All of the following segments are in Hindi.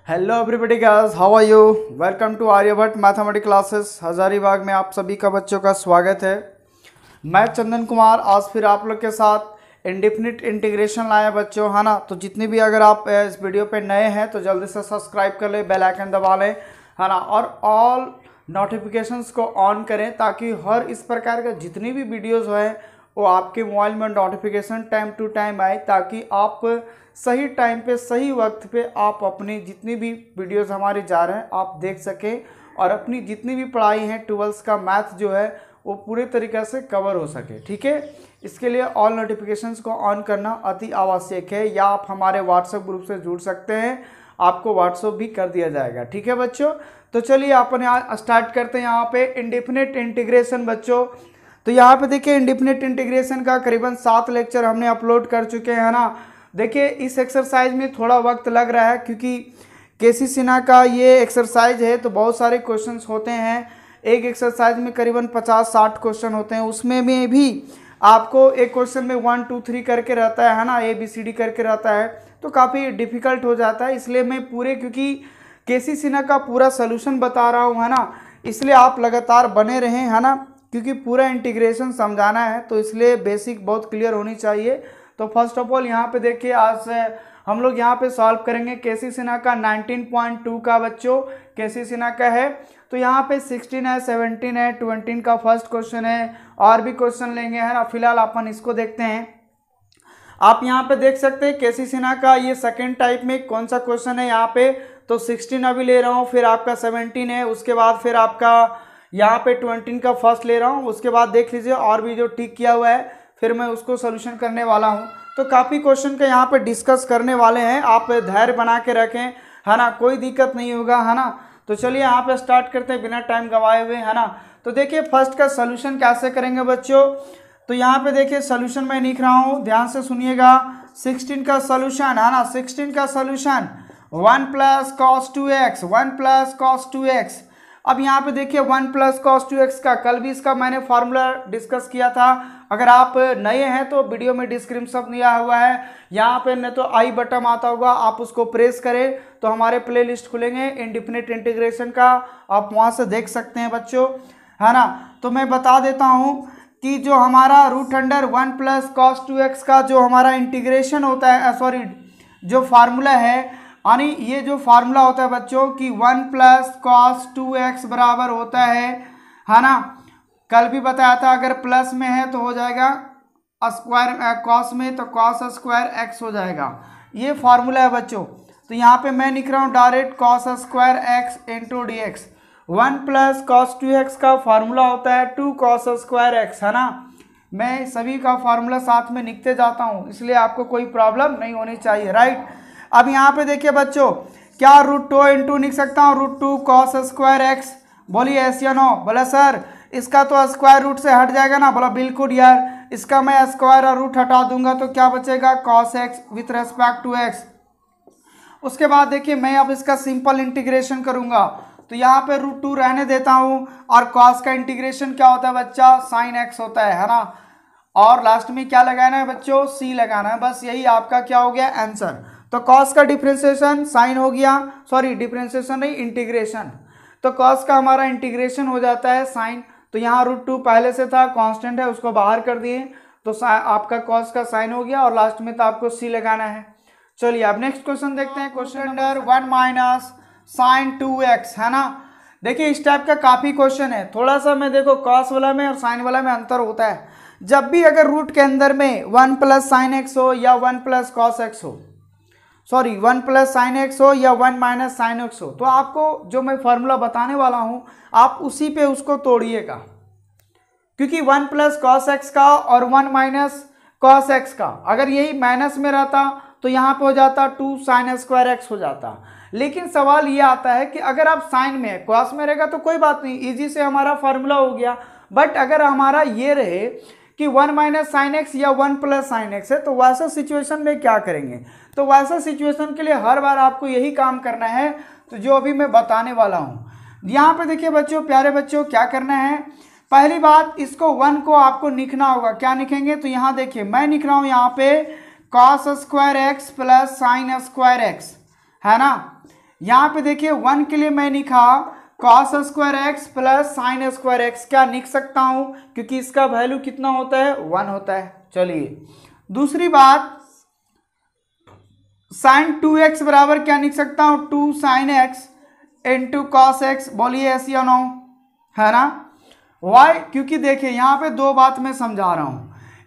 Hello everybody guys, how are you? Welcome to Aryabhatta mathematics classes Hazaribagh में आप सभी का बच्चों का स्वागत है। मैं चंदन कुमार आज फिर आप लोग के साथ इंडेफिनिट इंटीग्रेशन लाया बच्चों, है ना। तो जितने भी अगर आप इस वीडियो पे नए हैं तो जल्दी से सब्सक्राइब कर ले, बेल आइकन दबा लें, है ना, और ऑल नोटिफिकेशंस को ऑन करें ताकि हर इस प्रकार के जितनी भी वीडियोज़ हैं वो आपके मोबाइल में नोटिफिकेशन टाइम टू टाइम आए, ताकि आप सही टाइम पे सही वक्त पे आप अपनी जितनी भी वीडियोस हमारे जा रहे हैं आप देख सकें और अपनी जितनी भी पढ़ाई है 12th का मैथ जो है वो पूरे तरीके से कवर हो सके। ठीक है, इसके लिए ऑल नोटिफिकेशंस को ऑन करना अति आवश्यक है, या आप हमारे व्हाट्सएप ग्रुप से जुड़ सकते हैं, आपको व्हाट्सएप भी कर दिया जाएगा। ठीक है बच्चों, तो चलिए अपन यहाँ स्टार्ट करते हैं। यहाँ पे इंडेफिनिट इंटीग्रेशन बच्चों, तो यहाँ पे देखिए इंडेफिनिट इंटीग्रेशन का करीबन 7 लेक्चर हमने अपलोड कर चुके हैं, है ना। देखिए इस एक्सरसाइज में थोड़ा वक्त लग रहा है क्योंकि केसी सिन्हा का ये एक्सरसाइज है तो बहुत सारे क्वेश्चंस होते हैं। एक एक्सरसाइज में करीबन 50-60 क्वेश्चन होते हैं, उसमें में भी आपको एक क्वेश्चन में 1 2 3 करके रहता है ना, ABCD करके रहता है, तो काफ़ी डिफिकल्ट हो जाता है। इसलिए मैं पूरे, क्योंकि केसी सिन्हा का पूरा सोल्यूशन बता रहा हूँ, है ना, इसलिए आप लगातार बने रहें, है ना, क्योंकि पूरा इंटीग्रेशन समझाना है तो इसलिए बेसिक बहुत क्लियर होनी चाहिए। तो फर्स्ट ऑफ ऑल यहाँ पे देखिए आज से हम लोग यहाँ पे सॉल्व करेंगे केसी सिन्हा का 19.2 का बच्चों, केसी सिन्हा का है। तो यहाँ पे 16 है, 17 है, 20 का फर्स्ट क्वेश्चन है, और भी क्वेश्चन लेंगे, है ना। फिलहाल अपन इसको देखते हैं। आप यहाँ पे देख सकते हैं केसी सिन्हा का ये सेकेंड टाइप में कौन सा क्वेश्चन है यहाँ पे, तो 16 अभी ले रहा हूँ, फिर आपका 17 है, उसके बाद फिर आपका यहाँ पे 20 का फर्स्ट ले रहा हूँ, उसके बाद देख लीजिए और भी जो टिक किया हुआ है फिर मैं उसको सोल्यूशन करने वाला हूँ। तो काफ़ी क्वेश्चन का यहाँ पे डिस्कस करने वाले हैं, आप धैर्य बना के रखें, है ना, कोई दिक्कत नहीं होगा, है ना। तो चलिए यहाँ पे स्टार्ट करते हैं बिना टाइम गवाए हुए, है ना। तो देखिए फर्स्ट का सोल्यूशन कैसे करेंगे बच्चों, तो यहाँ पे देखिए सोल्यूशन मैं लिख रहा हूँ, ध्यान से सुनिएगा। 16 का सोल्यूशन, है ना, 16 का solution 1 + cos 2x, 1 + cos 2x। अब यहाँ पे देखिए 1 + cos 2x का कल भी इसका मैंने फार्मूला डिस्कस किया था। अगर आप नए हैं तो वीडियो में डिस्क्रिप्शन दिया हुआ है, यहाँ पे न तो आई बटन आता होगा, आप उसको प्रेस करें तो हमारे प्लेलिस्ट खुलेंगे इंडेफिनिट इंटीग्रेशन का, आप वहाँ से देख सकते हैं बच्चों, है ना। तो मैं बता देता हूँ कि जो हमारा √1 + cos 2x का जो हमारा इंटीग्रेशन होता है, सॉरी जो फार्मूला है, यानी ये जो फार्मूला होता है बच्चों कि 1 + cos 2x बराबर होता है ना। कल भी बताया था अगर प्लस में है तो हो जाएगा स्क्वायर, कॉस में तो cos स्क्वायर x हो जाएगा, ये फार्मूला है बच्चों। तो यहाँ पे मैं लिख रहा हूँ direct cos square x × dx। 1 + cos 2x का फार्मूला होता है 2 cos स्क्वायर x, है ना। मैं सभी का फार्मूला साथ में लिखते जाता हूँ, इसलिए आपको कोई प्रॉब्लम नहीं होनी चाहिए, राइट। अब यहाँ पे देखिए बच्चों, क्या √2 × लिख सकता हूँ √2 cos स्क्वायर x, बोलिए एस या नो। बोला सर इसका तो स्क्वायर रूट से हट जाएगा ना, बोला बिल्कुल यार, इसका मैं स्क्वायर और रूट हटा दूंगा तो क्या बचेगा cos x with respect to x। उसके बाद देखिए मैं अब इसका सिंपल इंटीग्रेशन करूंगा, तो यहाँ पे √2 रहने देता हूँ, और cos का इंटीग्रेशन क्या होता है बच्चा, sin x होता है ना। और लास्ट में क्या लगाना है बच्चों, c लगाना है, बस यही आपका क्या हो गया आंसर। तो cos का डिफ्रेंसिएशन साइन हो गया, सॉरी डिफ्रेंसिएशन नहीं इंटीग्रेशन, तो cos का हमारा इंटीग्रेशन हो जाता है साइन। तो यहाँ √2 पहले से था, कांस्टेंट है, उसको बाहर कर दिए तो आपका cos का साइन हो गया, और लास्ट में तो आपको c लगाना है। चलिए अब नेक्स्ट क्वेश्चन देखते हैं, क्वेश्चन नंबर 1 - sin 2x, है ना। देखिए इस टाइप का काफ़ी क्वेश्चन है, थोड़ा सा मैं देखो cos वाला में और साइन वाला में अंतर होता है। जब भी अगर रूट के अंदर में 1 + sin x हो या 1 + cos x हो, सॉरी 1 + sin x हो या 1 - sin x हो, तो आपको जो मैं फार्मूला बताने वाला हूं आप उसी पे उसको तोड़िएगा, क्योंकि 1 + cos x का और 1 - cos x का अगर यही माइनस में रहता तो यहाँ पे हो जाता 2 sin स्क्वायर x हो जाता। लेकिन सवाल ये आता है कि अगर आप साइन में cos में रहेगा तो कोई बात नहीं, इजी से हमारा फार्मूला हो गया। बट अगर हमारा ये रहे कि 1 - sin x या 1 + sin x है, तो वैसा सिचुएशन में क्या करेंगे, तो वैसा सिचुएशन के लिए हर बार आपको यही काम करना है, तो जो अभी मैं बताने वाला हूँ। यहाँ पे देखिए बच्चों, प्यारे बच्चों, क्या करना है, पहली बात इसको 1 को आपको लिखना होगा। क्या लिखेंगे, तो यहाँ देखिए मैं लिख रहा हूँ यहाँ पे cos square x + sin square x, है ना। यहाँ पे देखिए 1 के लिए मैं लिखा cos square x plus sign square x, क्या लिख सकता हूं क्योंकि इसका वैल्यू कितना होता है 1 होता है। चलिए दूसरी बात, साइन 2x बराबर क्या लिख सकता हूं 2 sine x into cos x, बोलिए ऐसी या नो, है ना। वाई, क्योंकि देखिए यहाँ पे दो बात मैं समझा रहा हूं,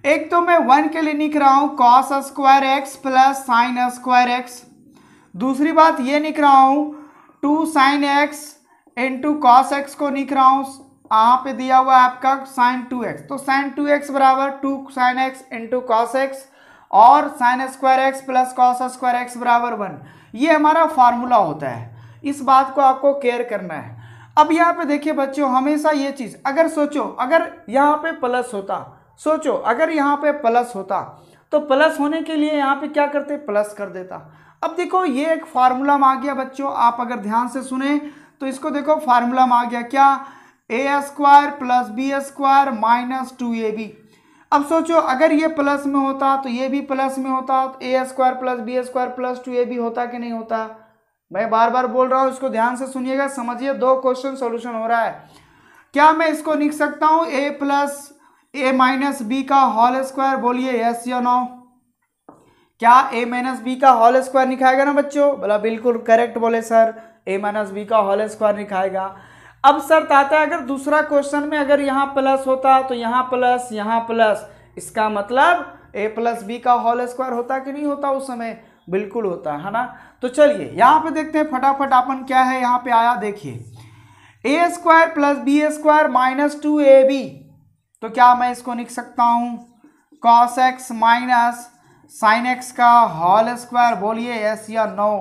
एक तो मैं 1 के लिए लिख रहा हूं cos square x plus sign square x, दूसरी बात ये लिख रहा हूं 2 sine x into cos x को लिख रहा हूं, यहाँ पे दिया हुआ है आपका साइन 2x, तो साइन 2x बराबर 2 sine x into cos x और sine square x plus cos square x बराबर 1, ये हमारा फार्मूला होता है। इस बात को आपको केयर करना है। अब यहाँ पे देखिए बच्चों, हमेशा ये चीज अगर सोचो, अगर यहाँ पे प्लस होता, सोचो अगर यहाँ पे प्लस होता तो प्लस होने के लिए यहाँ पे क्या करते, प्लस कर देता। अब देखो ये एक फार्मूला में आ गया बच्चों, आप अगर ध्यान से सुने तो इसको देखो फार्मूला में आ गया क्या, a square plus b square minus 2ab। अब सोचो अगर ये प्लस में होता तो ये भी प्लस में होता, तो a square plus b square plus 2ab होता कि नहीं होता। मैं बार बार बोल रहा हूँ, इसको ध्यान से सुनिएगा, समझिए, दो क्वेश्चन सॉल्यूशन हो रहा है। क्या मैं इसको लिख सकता हूँ ए प्लस ए माइनस बी का होल स्क्वायर, बोलिए यस या नो। क्या ए माइनस बी का होल स्क्वायर लिखाएगा ना बच्चों, बोला बिल्कुल करेक्ट, बोले सर ए माइनस बी का होल स्क्वायर लिखाएगा। अब शर्त आता है अगर दूसरा क्वेश्चन में अगर यहाँ प्लस होता तो यहाँ प्लस, इसका मतलब ए प्लस बी का होल स्क्वायर होता कि नहीं होता, उस समय बिल्कुल होता है ना। तो चलिए यहाँ पे देखते हैं फटाफट अपन क्या है यहाँ पे आया, देखिए a square plus b square minus 2ab, तो क्या मैं इसको लिख सकता हूँ cos x minus sine x का होल स्क्वायर, बोलिए यस या नो।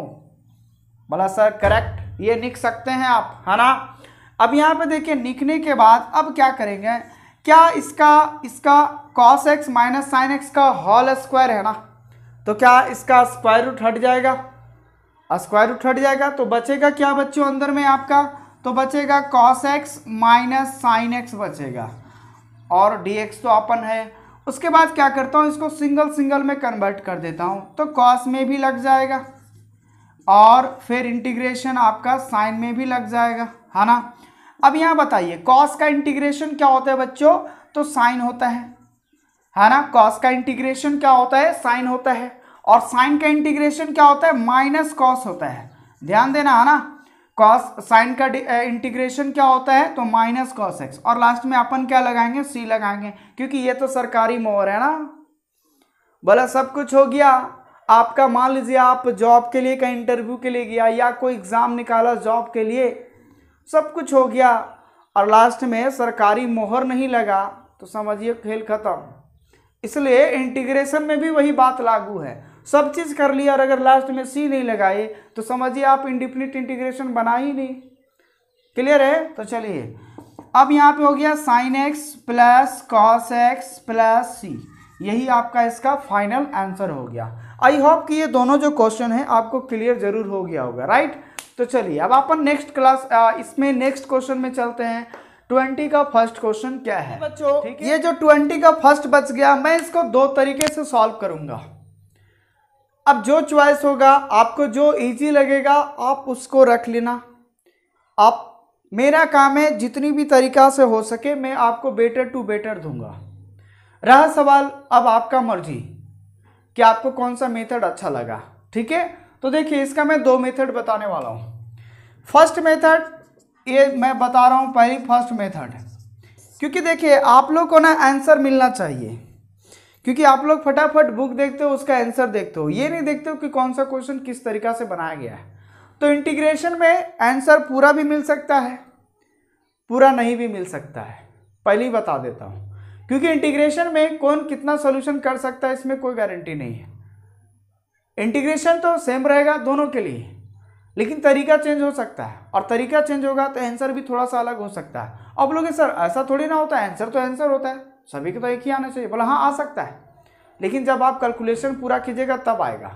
बोला सर करेक्ट, ये लिख सकते हैं आप, है ना। अब यहाँ पे देखिए लिखने के बाद अब क्या करेंगे, क्या इसका cos x minus sine x का होल स्क्वायर है ना, तो क्या इसका स्क्वायर रूट हट जाएगा, स्क्वायर रूट हट जाएगा तो बचेगा क्या बच्चों अंदर में आपका, तो बचेगा cos x minus sine x बचेगा और dx तो अपन है। उसके बाद क्या करता हूँ, इसको सिंगल सिंगल में कन्वर्ट कर देता हूँ, तो कॉस में भी लग जाएगा और फिर इंटीग्रेशन आपका साइन में भी लग जाएगा, है ना। अब यहाँ बताइए कॉस का इंटीग्रेशन क्या होता है बच्चों, तो साइन होता है ना। कॉस का इंटीग्रेशन क्या होता है, साइन होता है, और साइन का इंटीग्रेशन क्या होता है, माइनस कॉस होता है, ध्यान देना, है ना। कॉस साइन का इंटीग्रेशन क्या होता है, तो माइनस कॉस एक्स, और लास्ट में अपन क्या लगाएंगे, सी लगाएंगे, क्योंकि ये तो सरकारी मोहर है ना। बोला सब कुछ हो गया आपका, मान लीजिए आप जॉब के लिए कहीं इंटरव्यू के लिए गया या कोई एग्जाम निकाला जॉब के लिए, सब कुछ हो गया और लास्ट में सरकारी मोहर नहीं लगा तो समझिए खेल खत्म। इसलिए इंटीग्रेशन में भी वही बात लागू है, सब चीज कर लिया और अगर लास्ट में सी नहीं लगाए तो समझिए आप इंडिफिनिट इंटीग्रेशन बना ही नहीं। क्लियर है। तो चलिए अब यहाँ पे हो गया sine x plus cos x plus c, यही आपका इसका फाइनल आंसर हो गया। आई होप कि ये दोनों जो क्वेश्चन है आपको क्लियर जरूर हो गया होगा, राइट। तो चलिए अब अपन नेक्स्ट क्लास इसमें नेक्स्ट क्वेश्चन में चलते हैं। 20 का फर्स्ट क्वेश्चन क्या है बच्चों, ये जो 20 का फर्स्ट बच गया, मैं इसको दो तरीके से सॉल्व करूंगा। अब जो चॉइस होगा आपको, जो इजी लगेगा आप उसको रख लेना। आप, मेरा काम है जितनी भी तरीका से हो सके मैं आपको बेटर टू बेटर दूंगा। रहा सवाल अब आपका मर्जी कि आपको कौन सा मेथड अच्छा लगा, ठीक है। तो देखिए इसका मैं दो मेथड बताने वाला हूं। फर्स्ट मेथड ये मैं बता रहा हूं, पहली फर्स्ट मेथड, क्योंकि देखिए आप लोग को ना आंसर मिलना चाहिए, क्योंकि आप लोग फटाफट बुक देखते हो उसका आंसर देखते हो, ये नहीं देखते हो कि कौन सा क्वेश्चन किस तरीका से बनाया गया है। तो इंटीग्रेशन में आंसर पूरा भी मिल सकता है, पूरा नहीं भी मिल सकता है, पहले ही बता देता हूं, क्योंकि इंटीग्रेशन में कौन कितना सॉल्यूशन कर सकता है इसमें कोई गारंटी नहीं है। इंटीग्रेशन तो सेम रहेगा दोनों के लिए, लेकिन तरीका चेंज हो सकता है, और तरीका चेंज होगा तो आंसर भी थोड़ा सा अलग हो सकता है। अब लोग सर ऐसा थोड़ी ना होता है, आंसर तो आंसर होता है, सभी को तो एक ही आना चाहिए। बोला हाँ आ सकता है, लेकिन जब आप कैलकुलेशन पूरा कीजिएगा तब आएगा,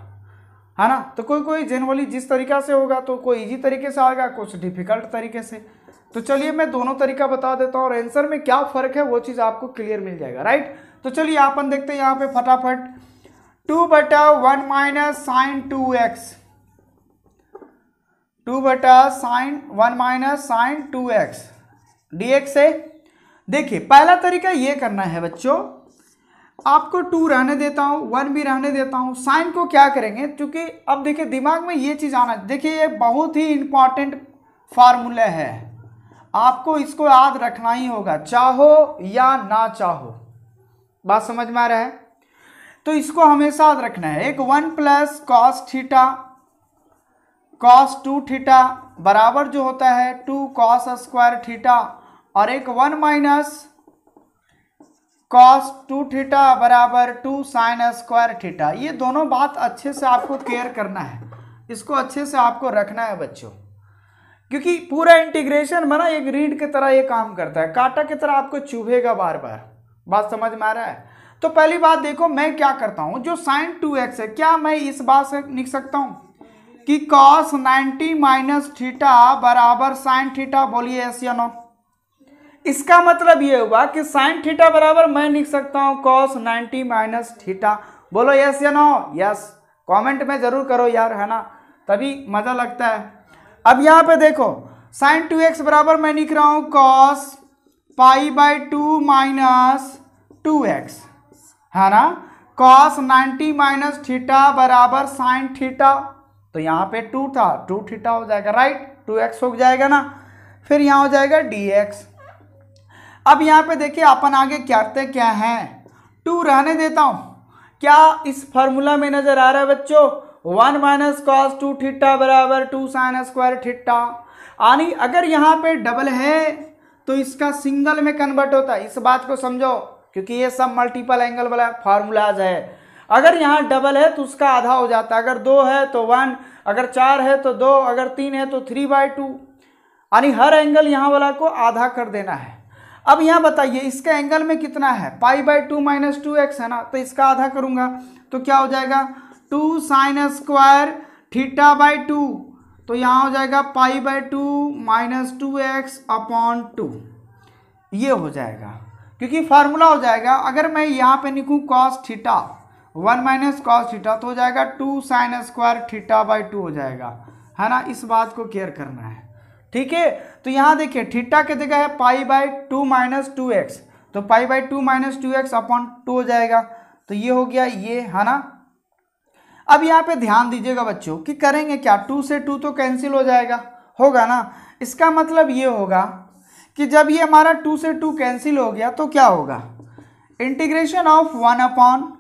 है ना। तो कोई कोई जनरली जिस तरीका से होगा तो कोई इजी तरीके से आएगा, कुछ डिफिकल्ट तरीके से। तो चलिए मैं दोनों तरीका बता देता हूँ और आंसर में क्या फर्क है वो चीज़ आपको क्लियर मिल जाएगा, राइट। तो चलिए अपन देखते हैं यहाँ पे फटाफट 2/1 माइनस साइन 2x, 2 बटा sign 1 minus sign 2x dx है। देखिए पहला तरीका ये करना है बच्चों, आपको 2 रहने देता हूँ, 1 भी रहने देता हूँ। साइन को क्या करेंगे, क्योंकि अब देखिए दिमाग में ये चीज़ आना, देखिए ये बहुत ही इंपॉर्टेंट फार्मूला है, आपको इसको याद रखना ही होगा चाहो या ना चाहो। बात समझ में आ रहा है? तो इसको हमेशा याद रखना है। एक 1 plus cos theta cos 2 theta बराबर जो होता है 2 कॉस स्क्वायर थीटा, और एक 1 माइनस कॉस 2 थीटा बराबर 2 साइन स्क्वायर थीटा। ये दोनों बात अच्छे से आपको केयर करना है, इसको अच्छे से आपको रखना है बच्चों, क्योंकि पूरा इंटीग्रेशन में ना एक रीड की तरह ये काम करता है, कांटा की तरह आपको चुभेगा बार बार। बात समझ में आ रहा है? तो पहली बात देखो मैं क्या करता हूं, जो साइन 2x है क्या मैं इस बात से लिख सकता हूं कि cos 90 माइनस थीटा बराबर साइन थीटा? बोलिए यस या नो। इसका मतलब ये हुआ कि साइन थीटा बराबर मैं लिख सकता हूं cos 90 माइनस थीटा। बोलो यस या नो। यस कमेंट में जरूर करो यार, है ना, तभी मजा लगता है। अब यहाँ पे देखो साइन 2x बराबर मैं लिख रहा हूं cos pi by 2 minus 2x, है ना। cos 90 माइनस थीटा बराबर साइन थीटा, तो यहाँ पे 2 था, 2 थीटा हो जाएगा, राइट, 2x हो जाएगा ना, फिर यहाँ हो जाएगा dx। अब यहाँ पे देखिए अपन आगे क्या है, 2 रहने देता हूँ। क्या इस फॉर्मूला में नजर आ रहा है बच्चों? 1 माइनस कॉस 2 थीटा बराबर 2 साइन स्क्वायर थीटा। यानी अगर यहाँ पे डबल है तो इसका सिंगल में कन्वर्ट होता है, इस बात को समझो, क्योंकि ये सब मल्टीपल एंगल वाला फार्मूलाज है। अगर यहाँ डबल है तो उसका आधा हो जाता है, अगर 2 है तो 1, अगर 4 है तो 2, अगर 3 है तो 3/2, यानी हर एंगल यहाँ वाला को आधा कर देना है। अब यहाँ बताइए इसका एंगल में कितना है, पाई/2 माइनस 2x है ना, तो इसका आधा करूंगा तो क्या हो जाएगा 2 साइन स्क्वायर थीटा/2, तो यहाँ हो जाएगा पाई/2 माइनस 2x अपॉन 2, ये हो जाएगा, क्योंकि फार्मूला हो जाएगा। अगर मैं यहाँ पे लिखूँ cos theta 1 minus cos theta तो हो जाएगा 2 साइन स्क्वायर थीटा/2 हो जाएगा, है ना। इस बात को केयर करना है, ठीक है। तो यहाँ देखिए थीटा की जगह है पाई/2 माइनस 2x, तो पाई/2 माइनस 2x अपॉन 2 हो जाएगा, तो ये हो गया, ये है ना। अब यहाँ पे ध्यान दीजिएगा बच्चों कि करेंगे क्या, 2 से 2 तो कैंसिल हो जाएगा, होगा ना। इसका मतलब ये होगा कि जब ये हमारा 2 से 2 कैंसिल हो गया तो क्या होगा, इंटीग्रेशन ऑफ 1 अपॉन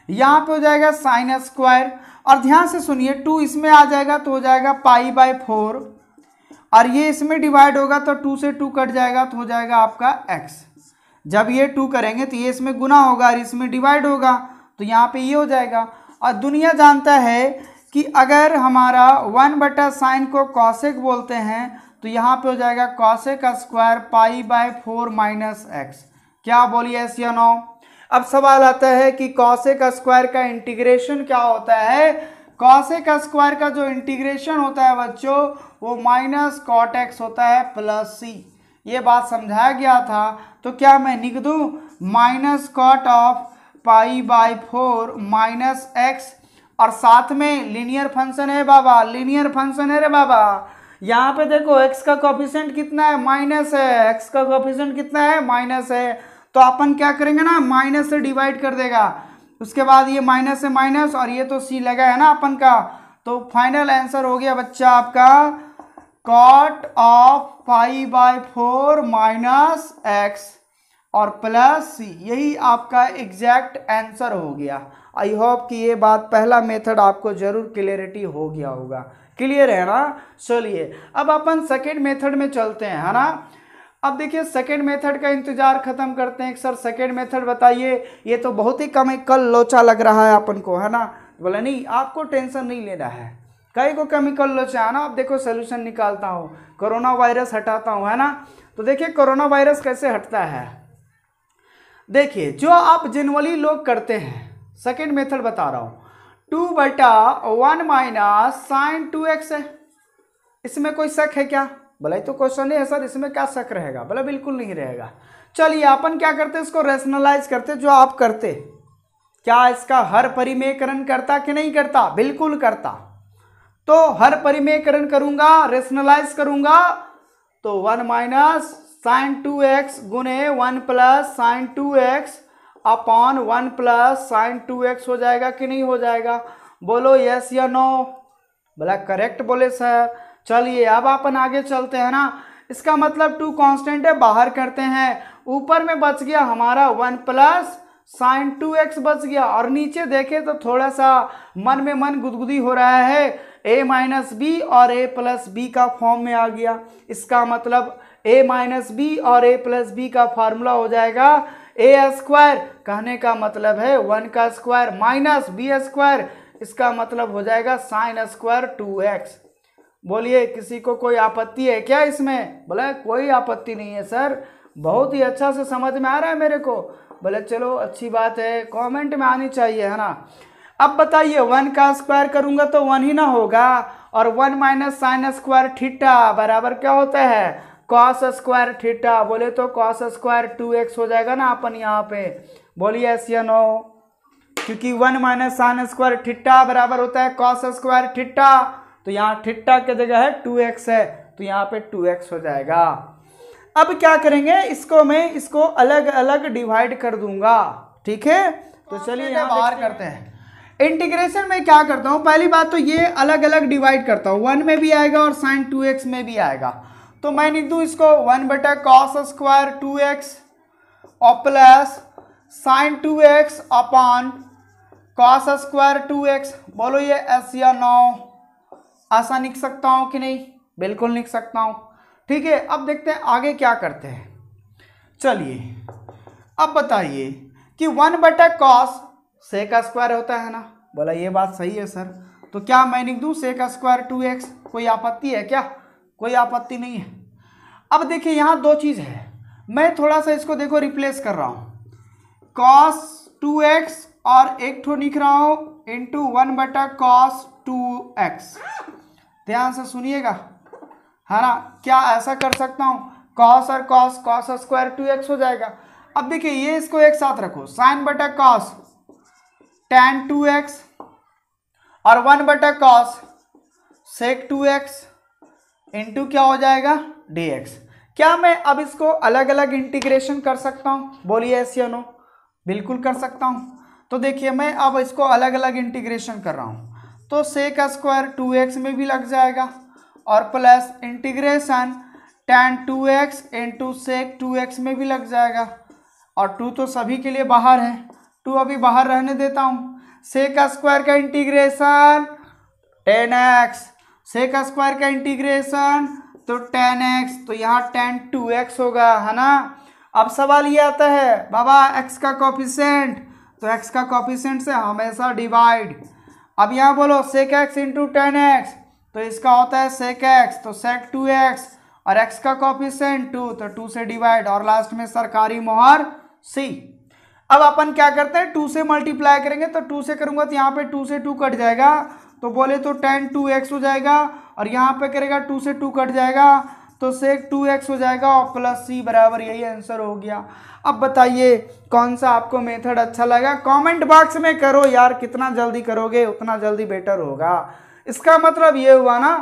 यहाँ पे हो जाएगा साइन स्क्वायर, और ध्यान से सुनिए 2 इसमें आ जाएगा तो हो जाएगा पाई/4, और ये इसमें डिवाइड होगा तो 2 से 2 कट जाएगा तो हो जाएगा आपका x। जब ये 2 करेंगे तो ये इसमें गुना होगा और इसमें डिवाइड होगा, तो यहाँ पे ये हो जाएगा। और दुनिया जानता है कि अगर हमारा 1 बटा साइन को कॉसेक बोलते हैं तो यहाँ पे हो जाएगा कॉसेक स्क्वायर पाई/4 माइनस x। क्या बोलिए यस या नो। अब सवाल आता है कि कॉसेक स्क्वायर का इंटीग्रेशन क्या होता है। कॉसेक स्क्वायर का जो इंटीग्रेशन होता है बच्चों वो माइनस कॉट एक्स होता है प्लस सी, ये बात समझाया गया था। तो क्या मैं लिख दूं माइनस कॉट ऑफ पाई/4 माइनस एक्स, और साथ में लीनियर फंक्शन है बाबा, लीनियर फंक्शन है रे बाबा। यहाँ पे देखो x का कोफिशिएंट कितना है, माइनस है, x का कोफिशिएंट कितना है, माइनस है, तो अपन क्या करेंगे ना, माइनस से डिवाइड कर देगा, उसके बाद ये माइनस से माइनस, और ये तो c लगा है ना अपन का, तो फाइनल आंसर हो गया बच्चा आपका कॉट ऑफ पाई/4 माइनस एक्स और प्लस सी, यही आपका एग्जैक्ट आंसर हो गया। आई होप कि ये बात पहला मेथड आपको जरूर क्लियरिटी हो गया होगा, क्लियर है ना। चलिए अब अपन सेकेंड मेथड में चलते हैं, है ना। अब देखिए सेकेंड मेथड का इंतजार खत्म करते हैं। सर सेकेंड मेथड बताइए, ये तो बहुत ही केमिकल लोचा लग रहा है अपन को, है ना। बोला नहीं, आपको टेंशन नहीं लेना है, कई को केमिकल लोचा है ना। अब देखो सोल्यूशन निकालता हूँ, कोरोना वायरस हटाता हूँ, है ना। तो देखिए कोरोना वायरस कैसे हटता है। देखिए जो आप जनरली लोग करते हैं, सेकेंड मेथड बता रहा हूँ, 2/1 माइनस साइन 2x है, इसमें कोई शक है क्या। बोला तो क्वेश्चन है सर इसमें क्या शक रहेगा, बोला बिल्कुल नहीं रहेगा। चलिए अपन क्या करते हैं, इसको रैशनलाइज करते, जो आप करते, क्या इसका हर परिमेयकरण करता कि नहीं करता, बिल्कुल करता। तो हर परिमेयकरण करूंगा, रेशनलाइज करूंगा, तो 1 माइनस साइन 2x गुने 1 plus sign 2x upon 1 plus sign 2x हो जाएगा कि नहीं हो जाएगा? बोलो यस या नो? बोला करेक्ट बोले सर। चलिए अब अपन आगे चलते हैं ना। इसका मतलब 2 कांस्टेंट है, बाहर करते हैं। ऊपर में बच गया हमारा 1 प्लस साइन 2x बच गया, और नीचे देखे तो थोड़ा सा मन में मन गुदगुदी हो रहा है, a माइनस बी और a प्लस बी का फॉर्म में आ गया। इसका मतलब a माइनस बी और a प्लस बी का फार्मूला हो जाएगा a स्क्वायर, कहने का मतलब है 1 का स्क्वायर माइनस बी स्क्वायर, इसका मतलब हो जाएगा साइन स्क्वायर 2x। बोलिए किसी को कोई आपत्ति है क्या इसमें? बोले कोई आपत्ति नहीं है सर, बहुत ही अच्छा से समझ में आ रहा है मेरे को। बोले चलो अच्छी बात है, कमेंट में आनी चाहिए है ना। अब बताइए 1 का स्क्वायर करूंगा तो 1 ही ना होगा, और 1 माइनस साइन स्क्वायर थीटा बराबर क्या होता है? Cos square theta. बोले तो कॉस स्क्वायर 2x हो जाएगा ना अपन यहाँ पे। बोलिए यस या नो? क्योंकि 1 माइनस साइन स्क्वायर थीटा बराबर होता है कॉस स्क्वायर थीटा, तो यहाँ थीटा की जगह है 2x है, तो यहाँ पे 2x हो जाएगा। अब क्या करेंगे, इसको अलग अलग डिवाइड कर दूंगा, ठीक है? तो चलिए यहाँ बाहर करते हैं। इंटीग्रेशन में क्या करता हूँ, पहली बात तो ये अलग अलग डिवाइड करता हूँ, 1 में भी आएगा और साइन 2x में भी आएगा। तो मैं लिख दूँ इसको 1 बटा कॉस स्क्वायर 2x और plus sign 2x upon cos square 2x। बोलो ये एस या नो? ऐसा लिख सकता हूँ कि नहीं? बिल्कुल लिख सकता हूँ, ठीक है। अब देखते हैं आगे क्या करते हैं। चलिए अब बताइए कि 1 बटा कॉस सेक स्क्वायर होता है ना? बोला ये बात सही है सर, तो क्या मैं लिख दूँ सेक स्क्वायर 2x? कोई आपत्ति है क्या? कोई आपत्ति नहीं है। अब देखिए यहाँ 2 चीज़ है, मैं थोड़ा सा इसको देखो रिप्लेस कर रहा हूँ, कॉस 2x और एक ठो लिख रहा हूँ इंटू 1 बटा कॉस 2x। ध्यान से सुनिएगा है ना, क्या ऐसा कर सकता हूँ? कॉस और कॉस, कॉस स्क्वायर 2x हो जाएगा। अब देखिए ये इसको एक साथ रखो, साइन बटा कॉस tan 2x और 1 बटा कॉस सेक 2x इंटू क्या हो जाएगा? dx। क्या मैं अब इसको अलग अलग इंटीग्रेशन कर सकता हूँ? बोलिए यस या नो? बिल्कुल कर सकता हूँ। तो देखिए मैं अब इसको अलग अलग इंटीग्रेशन कर रहा हूँ, तो सेक स्क्वायर 2x में भी लग जाएगा और plus integration tan 2x into sec 2x में भी लग जाएगा, और 2 तो सभी के लिए बाहर है, 2 अभी बाहर रहने देता हूँ। सेक स्क्वायर का इंटीग्रेशन 10x, सेक स्क्वायर का इंटीग्रेशन तो 10x, तो यहाँ tan 2x होगा है ना। अब सवाल ये आता है बाबा x का कोफिशिएंट, तो x का कोफिशिएंट से हमेशा डिवाइड। अब यहाँ बोलो सेक x इंटू 10x, तो इसका होता है सेक x, तो सेक 2x और x का कोफिशिएंट 2, तो 2 से डिवाइड, और लास्ट में सरकारी मोहर C। अब अपन क्या करते हैं, 2 से मल्टीप्लाई करेंगे, तो 2 से करूंगा तो यहाँ पे 2 से 2 कट जाएगा, तो बोले तो tan 2x हो जाएगा, और यहाँ पे करेगा 2 से 2 कट जाएगा तो सेक 2x हो जाएगा, और प्लस C बराबर यही आंसर हो गया। अब बताइए कौन सा आपको मेथड अच्छा लगा, कमेंट बॉक्स में करो यार, कितना जल्दी करोगे उतना जल्दी बेटर होगा। इसका मतलब ये हुआ ना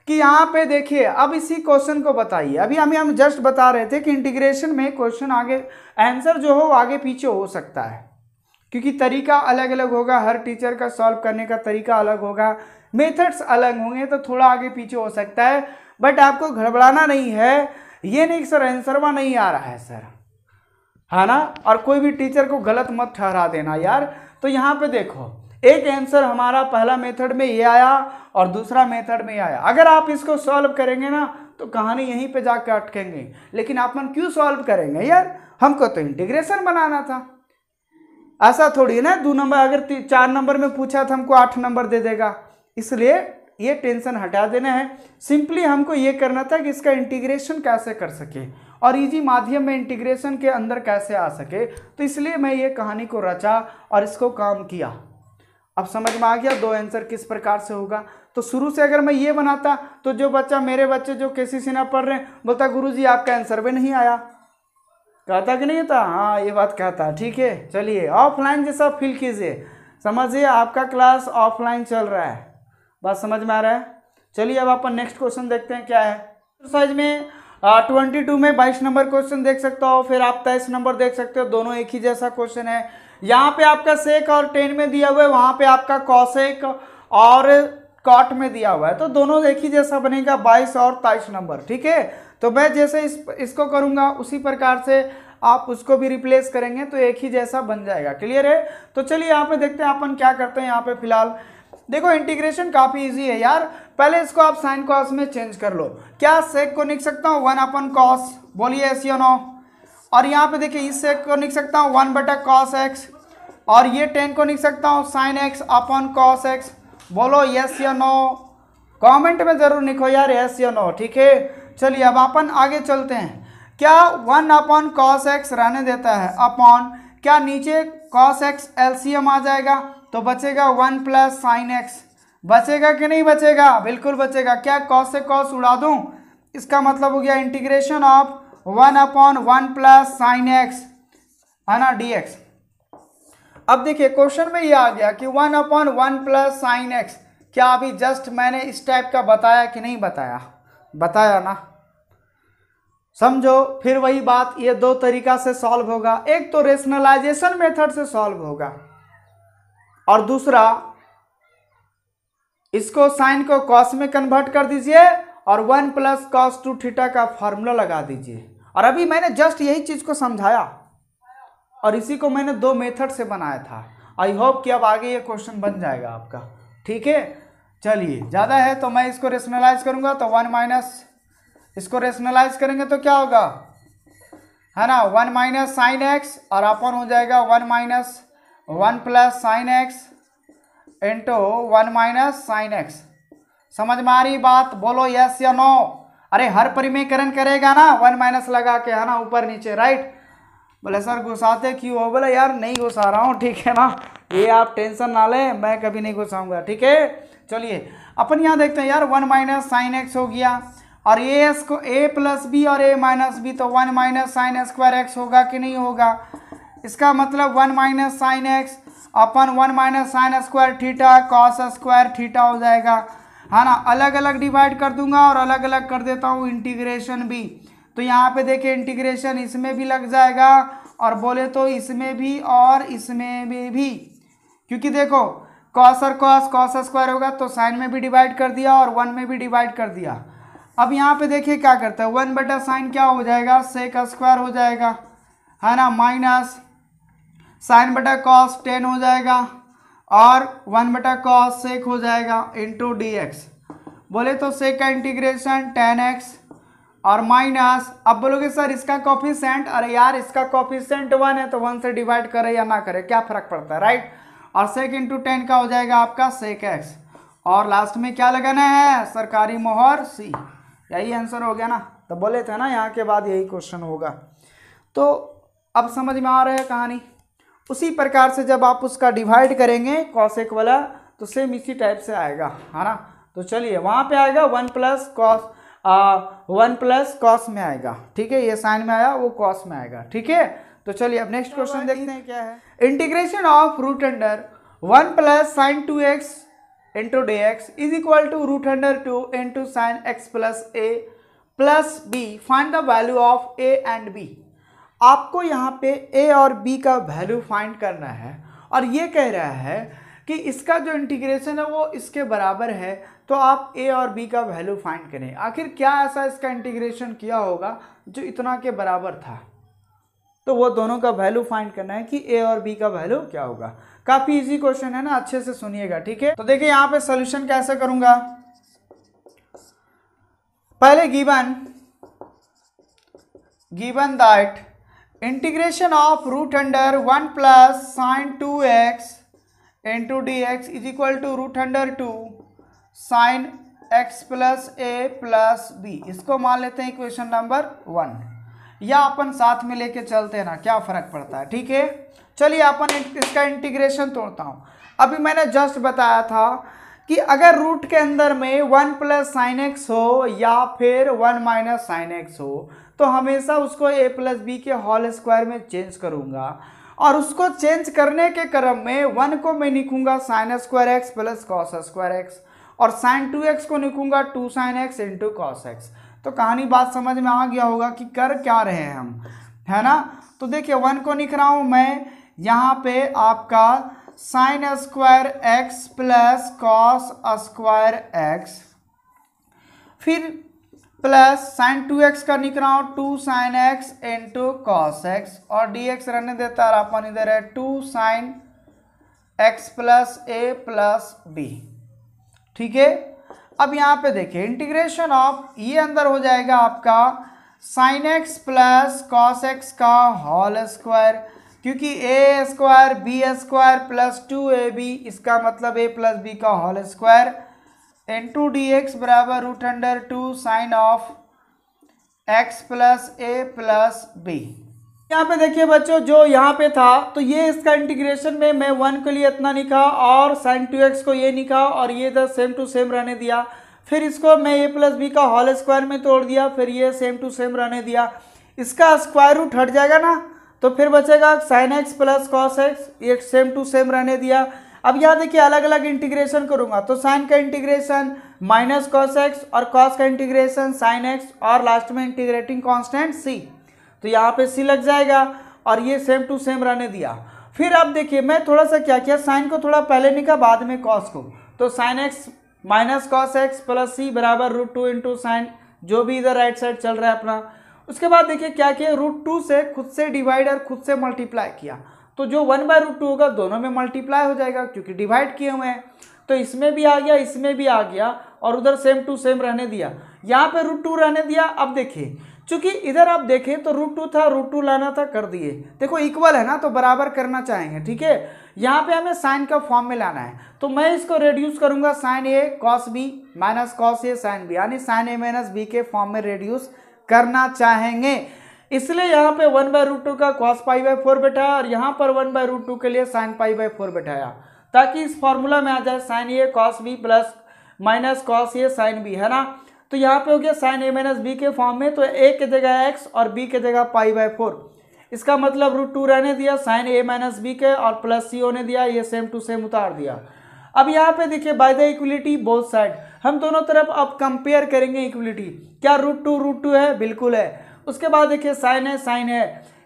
कि यहाँ पे देखिए, अब इसी क्वेश्चन को बताइए, अभी हम जस्ट बता रहे थे कि इंटीग्रेशन में क्वेश्चन आगे आंसर जो हो आगे पीछे हो सकता है, क्योंकि तरीका अलग अलग होगा, हर टीचर का सॉल्व करने का तरीका अलग होगा, मेथड्स अलग होंगे, तो थोड़ा आगे पीछे हो सकता है। बट आपको घबराना नहीं है, ये नहीं सर आंसरवा नहीं आ रहा है सर, है ना, और कोई भी टीचर को गलत मत ठहरा देना यार। तो यहाँ पे देखो एक आंसर हमारा पहला मेथड में ये आया और दूसरा मेथड में आया, अगर आप इसको सॉल्व करेंगे ना तो कहानी यहीं पे जाकर अटकेंगे। लेकिन अपन क्यों सॉल्व करेंगे यार, हमको तो इंटीग्रेशन बनाना था, ऐसा थोड़ी है ना 2 नंबर अगर 4 नंबर में पूछा था हमको 8 नंबर दे देगा, इसलिए ये टेंशन हटा देना है। सिंपली हमको ये करना था कि इसका इंटीग्रेशन कैसे कर सके और इजी माध्यम में इंटीग्रेशन के अंदर कैसे आ सके, तो इसलिए मैं ये कहानी को रचा और इसको काम किया। अब समझ में आ गया 2 आंसर किस प्रकार से होगा। तो शुरू से अगर मैं ये बनाता तो जो बच्चा मेरे बच्चे जो KCC ना पढ़ रहे हैं बोलता गुरुजी आपका आंसर भी नहीं आया, कहता कि नहीं था? हाँ ये बात कहता। ठीक है चलिए ऑफलाइन जैसा फील कीजिए, समझिए आपका क्लास ऑफलाइन चल रहा है, बात समझ में आ रहा है? चलिए अब अपन नेक्स्ट क्वेश्चन देखते हैं क्या है। एक्सरसाइज में 22 में 22 नंबर क्वेश्चन देख सकते हो, फिर आप 23 नंबर देख सकते हो, दोनों एक ही जैसा क्वेश्चन है। यहाँ पे आपका सेक और टेन में दिया हुआ है, वहां पे आपका कॉसेक और कॉट में दिया हुआ है, तो दोनों एक ही जैसा बनेगा 22 और 23 नंबर। ठीक है, तो मैं जैसे इसको करूंगा उसी प्रकार से आप उसको भी रिप्लेस करेंगे तो एक ही जैसा बन जाएगा। क्लियर है? तो चलिए यहाँ पे देखते हैं अपन क्या करते हैं। यहाँ पे फिलहाल देखो इंटीग्रेशन काफी इजी है यार। पहले इसको आप साइन कॉस में चेंज कर लो। क्या सेक को लिख सकता हूँ 1/cos, बोलिए यस या नो। और यहाँ पे देखिए इस सेक को लिख सकता हूँ 1/cos x, और ये 10 को लिख सकता हूँ sin x/cos x, बोलो यस या नो। कमेंट में जरूर लिखो यार यस या नो। ठीक है, चलिए अब अपन आगे चलते हैं। क्या 1/cos x रहने देता है अपॉन, क्या नीचे cos x एलसीएम आ जाएगा तो बचेगा 1 + sin x, बचेगा कि नहीं बचेगा? बिल्कुल बचेगा। क्या cos से cos उड़ा दूं? इसका मतलब हो गया इंटीग्रेशन ऑफ 1/1 + sin x है ना dx। अब देखिए क्वेश्चन में ये आ गया कि 1/1 + sin x, क्या अभी जस्ट मैंने इस टाइप का बताया कि नहीं बताया? बताया ना। समझो फिर वही बात, ये दो तरीका से सॉल्व होगा। एक तो रेशनलाइजेशन मेथड से सॉल्व होगा और दूसरा इसको साइन को कॉस में कन्वर्ट कर दीजिए और 1 + cos 2θ का फॉर्मूला लगा दीजिए। और अभी मैंने जस्ट यही चीज को समझाया और इसी को मैंने दो मेथड से बनाया था। आई होप कि अब आगे ये क्वेश्चन बन जाएगा आपका। ठीक है, चलिए ज़्यादा है तो मैं इसको रेशनलाइज करूंगा तो 1 - इसको रेशनलाइज करेंगे तो क्या होगा है ना 1 - sin x और अपन हो जाएगा 1 - 1 + sin x into 1 - sin x। समझ में आ रही बात? बोलो यस या नो। अरे हर परिमेयकरण करेगा ना 1 - लगा के, है ना, ऊपर नीचे, राइट। बोले सर घुसाते क्यों हो? बोले यार नहीं घुसा रहा हूँ, ठीक है ना, ये आप टेंशन ना लें, मैं कभी नहीं घुसाऊंगा। ठीक है, चलिए अपन यहाँ देखते हैं यार 1 - sin x हो गया और a को a + b और a - b, तो 1 - sin² x होगा कि नहीं होगा? इसका मतलब 1 - sin x अपन 1 - sin² cos² हो जाएगा, है ना। अलग अलग डिवाइड कर दूंगा और अलग अलग कर देता हूँ इंटीग्रेशन भी। तो यहाँ पे देखिए इंटीग्रेशन इसमें भी लग जाएगा और बोले तो इसमें भी और इसमें भी, क्योंकि देखो cos और cos होगा तो साइन में भी डिवाइड कर दिया और 1 में भी डिवाइड कर दिया। अब यहाँ पे देखिए क्या करता है 1/sin क्या हो जाएगा sec² हो जाएगा, है ना, माइनस sin/cos 10 हो जाएगा और 1/cos sec हो जाएगा इंटू dx। बोले तो sec का इंटीग्रेशन 10x और माइनस, अब बोलोगे सर इसका कोफिशिएंट, अरे यार इसका कोफिशिएंट 1 है तो 1 से डिवाइड करे या ना करे क्या फर्क पड़ता है, राइट। और sec इंटू 10 का हो जाएगा आपका sec x और लास्ट में क्या लगाना है? सरकारी मोहर C। यही आंसर हो गया ना। तो बोले थे ना यहाँ के बाद यही क्वेश्चन होगा। तो अब समझ में आ रहा है कहानी। उसी प्रकार से जब आप उसका डिवाइड करेंगे कॉसेक वाला तो सेम इसी टाइप से आएगा, है ना। तो चलिए वहाँ पे आएगा 1 + cos में आएगा। ठीक है, ये साइन में आया वो कॉस में आएगा। ठीक है, तो चलिए अब नेक्स्ट क्वेश्चन देखते हैं क्या है। Integration of √1 + sin 2x into dx is equal to √2 into sin x + a + b। Find the value of a and b। आपको यहाँ पे a और b का वैल्यू फाइंड करना है और ये कह रहा है कि इसका जो इंटीग्रेशन है वो इसके बराबर है, तो आप a और b का वैल्यू फाइंड करें। आखिर क्या ऐसा इसका इंटीग्रेशन किया होगा जो इतना के बराबर था, तो वो दोनों का वैल्यू फाइंड करना है कि a और b का वैल्यू क्या होगा। काफी इजी क्वेश्चन है ना, अच्छे से सुनिएगा। ठीक है, तो देखिए यहाँ पे सॉल्यूशन कैसे करूंगा। पहले given that integration of √1 + sin 2x into dx is equal to √2 sin x + a + b। इसको मान लेते हैं इक्वेशन नंबर 1, या अपन साथ में लेके चलते हैं ना, क्या फर्क पड़ता है। ठीक है, चलिए अपन इसका इंटीग्रेशन तोड़ता हूं। अभी मैंने जस्ट बताया था कि अगर रूट के अंदर में 1 + sin x हो या फिर 1 - sin x हो तो हमेशा उसको a + b के होल स्क्वायर में चेंज करूंगा और उसको चेंज करने के क्रम में 1 को मैं लिखूंगा sin² x + cos² x और साइन 2x को लिखूंगा 2 sin x into cos x. तो कहानी बात समझ में आ गया होगा कि कर क्या रहे हैं हम, है ना। तो देखिए 1 को लिख रहा हूं मैं यहाँ पे आपका sign square x plus cos square x, फिर प्लस साइन 2x का लिख रहा हूँ 2 sin x into cos x, और dx रहने देता है, अपन इधर है 2 sin x plus a plus B. ठीक है, अब यहाँ पे देखिए इंटीग्रेशन ऑफ ये अंदर हो जाएगा आपका sine x plus cos x का होल स्क्वायर, क्योंकि a square b square plus 2ab, इसका मतलब a प्लस बी का whole square into d x बराबर root under 2 sine of x plus a plus b. यहाँ पे देखिए बच्चों जो यहाँ पे था तो ये इसका इंटीग्रेशन में मैं 1 के लिए इतना लिखा और साइन 2x को ये लिखा और ये इधर सेम टू सेम रहने दिया, फिर इसको मैं a प्लस बी का होल स्क्वायर में तोड़ दिया, फिर ये सेम टू सेम रहने दिया, इसका स्क्वायर रूट हट जाएगा ना, तो फिर बचेगा sign x plus cos x, ये सेम टू सेम रहने दिया। अब यहाँ देखिए अलग अलग इंटीग्रेशन करूंगा तो साइन का इंटीग्रेशन माइनस कॉस एक्स और कॉस का इंटीग्रेशन साइन एक्स और लास्ट में इंटीग्रेटिंग कांस्टेंट सी, तो यहाँ पे सी लग जाएगा और ये सेम टू सेम रहने दिया। फिर अब देखिए मैं थोड़ा सा क्या किया, साइन को थोड़ा पहले लिखा बाद में कॉस को, तो sine x minus cos x plus c बराबर रूट 2 इंटू साइन, जो भी इधर राइट साइड चल रहा है अपना। उसके बाद देखिए क्या किया, रूट 2 से खुद से डिवाइड और खुद से मल्टीप्लाई किया, तो जो 1/√2 होगा दोनों में मल्टीप्लाई हो जाएगा क्योंकि डिवाइड किए हुए हैं, तो इसमें भी आ गया इसमें भी आ गया और उधर सेम टू सेम रहने दिया, यहाँ पे रूट 2 रहने दिया। अब देखिए चूंकि इधर आप देखें तो रूट 2 था, रूट 2 लाना था, कर दिए, देखो इक्वल है ना तो बराबर करना चाहेंगे। ठीक है, यहाँ पे हमें साइन का फॉर्म में लाना है, तो मैं इसको रेड्यूस करूंगा sign a cos B minus cos a sine B, यानी साइन ए माइनस बी के फॉर्म में रेड्यूस करना चाहेंगे, इसलिए यहाँ पे 1/√2 का कॉस पाई बाई 4 बैठाया और यहाँ पर 1/√2 के लिए साइन पाई बाई 4 बैठाया, ताकि इस फॉर्मूला में आ जाए sine a cos b plus minus cos a sine b, है ना। तो यहाँ पे हो गया साइन ए माइनस बी के फॉर्म में, तो ए के जगह एक्स और बी के जगह पाई बाई 4, इसका मतलब रूट 2 रहने दिया साइन ए माइनस बी के और प्लस सी होने दिया, ये सेम टू सेम उतार दिया। अब यहाँ पे देखिए by the equality both side, हम दोनों तरफ अब कंपेयर करेंगे इक्वलिटी, क्या रूट टू है, बिल्कुल है। उसके बाद देखिए साइन है,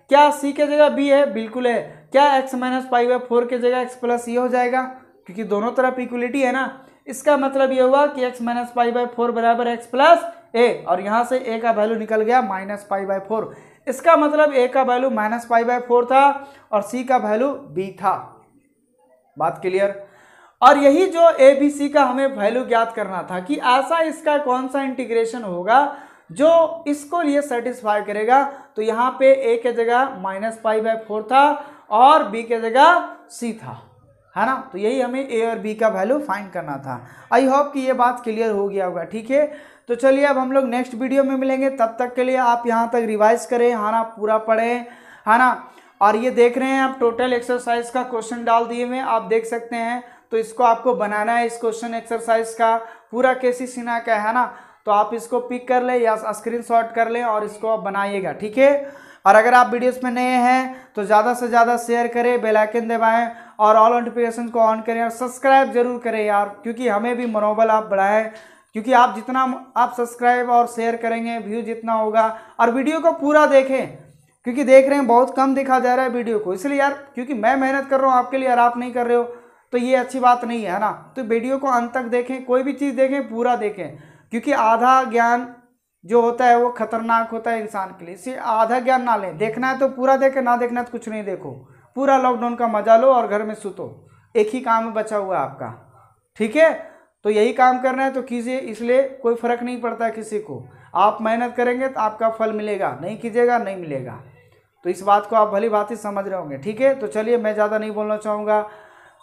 क्या सी के जगह बी है, बिल्कुल है। क्या एक्स माइनस पाई बाई 4 के जगह एक्स प्लस सी हो जाएगा, क्योंकि दोनों तरफ इक्वलिटी है ना, इसका मतलब ये हुआ कि एक्स माइनस पाई बाई 4 बराबर एक्स प्लस ए, और यहाँ से ए का वैल्यू निकल गया माइनस पाई बाई 4, इसका मतलब ए का वैल्यू माइनस पाई बाई 4 था और सी का वैल्यू बी था। बात क्लियर। और यही जो ए बी सी का हमें वैल्यू ज्ञात करना था कि ऐसा इसका कौन सा इंटीग्रेशन होगा जो इसको लिए सेटिस्फाई करेगा, तो यहाँ पे ए के जगह माइनस पाई बाई 4 था और बी के जगह सी था, है ना। तो यही हमें ए और बी का वैल्यू फाइंड करना था। आई होप कि ये बात क्लियर हो गया होगा। ठीक है, तो चलिए अब हम लोग नेक्स्ट वीडियो में मिलेंगे, तब तक के लिए आप यहाँ तक रिवाइज करें, है ना, पूरा पढ़ें, है ना। और ये देख रहे हैं आप टोटल एक्सरसाइज का क्वेश्चन डाल दिए हुए आप देख सकते हैं, तो इसको आपको बनाना है, इस क्वेश्चन एक्सरसाइज का पूरा कैसी सीना का है ना, तो आप इसको पिक कर लें या स्क्रीनशॉट कर लें और इसको आप बनाइएगा। ठीक है, और अगर आप वीडियोस में नए हैं तो ज़्यादा से ज़्यादा शेयर करें, बेल आइकन दबाएं और ऑल नोटिफिकेशन को ऑन करें और सब्सक्राइब जरूर करें यार, क्योंकि हमें भी मनोबल आप बढ़ाएं, क्योंकि आप जितना आप सब्सक्राइब और शेयर करेंगे व्यू जितना होगा, और वीडियो को पूरा देखें, क्योंकि देख रहे हैं बहुत कम देखा जा रहा है वीडियो को, इसलिए यार क्योंकि मैं मेहनत कर रहा हूँ आपके लिए और आप नहीं कर रहे हो तो ये अच्छी बात नहीं है ना। तो वीडियो को अंत तक देखें, कोई भी चीज़ देखें पूरा देखें, क्योंकि आधा ज्ञान जो होता है वो खतरनाक होता है इंसान के लिए, इसलिए आधा ज्ञान ना लें, देखना है तो पूरा देखें, ना देखना है तो कुछ नहीं देखो, पूरा लॉकडाउन का मजा लो और घर में सुतो, एक ही काम बचा हुआ है आपका। ठीक है, तो यही काम करना है तो कीजिए, इसलिए कोई फर्क नहीं पड़ता किसी को, आप मेहनत करेंगे तो आपका फल मिलेगा, नहीं कीजिएगा नहीं मिलेगा, तो इस बात को आप भली बात ही समझ रहे होंगे। ठीक है, तो चलिए मैं ज़्यादा नहीं बोलना चाहूँगा,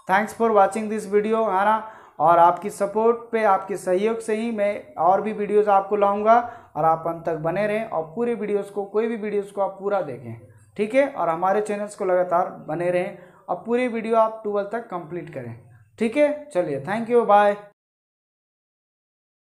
thanks for watching this video, है ना, और आपकी सपोर्ट पे, आपके सहयोग से ही मैं और भी वीडियोस आपको लाऊंगा, और आप अंत तक बने रहें और पूरे वीडियोस को, कोई भी वीडियोस को आप पूरा देखें। ठीक है, और हमारे चैनल्स को लगातार बने रहें और पूरी वीडियो आप 12 तक कंप्लीट करें। ठीक है, चलिए थैंक यू, बाय।